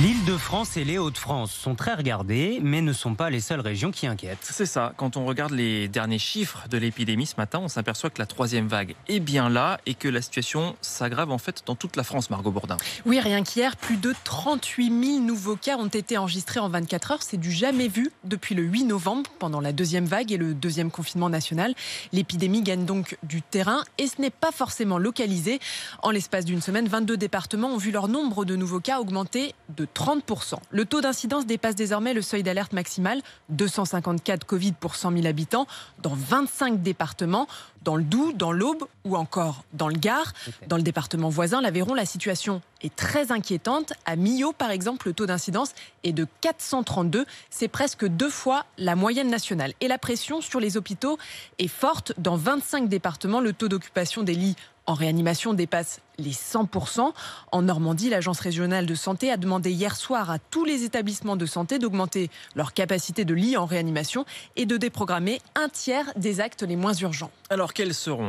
L'Île-de-France et les Hauts-de-France sont très regardées, mais ne sont pas les seules régions qui inquiètent. C'est ça, quand on regarde les derniers chiffres de l'épidémie ce matin, on s'aperçoit que la troisième vague est bien là et que la situation s'aggrave en fait dans toute la France, Margot Bourdin. Oui, rien qu'hier, plus de 38 000 nouveaux cas ont été enregistrés en 24 heures. C'est du jamais vu depuis le 8 novembre, pendant la deuxième vague et le deuxième confinement national. L'épidémie gagne donc du terrain et ce n'est pas forcément localisé. En l'espace d'une semaine, 22 départements ont vu leur nombre de nouveaux cas augmenter de 30%. Le taux d'incidence dépasse désormais le seuil d'alerte maximal, 254 Covid pour 100 000 habitants, dans 25 départements, dans le Doubs, dans l'Aube ou encore dans le Gard. Dans le département voisin, l'Aveyron, la situation est très inquiétante. À Millau, par exemple, le taux d'incidence est de 432. C'est presque 2 fois la moyenne nationale. Et la pression sur les hôpitaux est forte. Dans 25 départements, le taux d'occupation des lits en réanimation dépasse les 100%. En Normandie, l'Agence régionale de santé a demandé hier soir à tous les établissements de santé d'augmenter leur capacité de lits en réanimation et de déprogrammer un tiers des actes les moins urgents. Alors quelles seront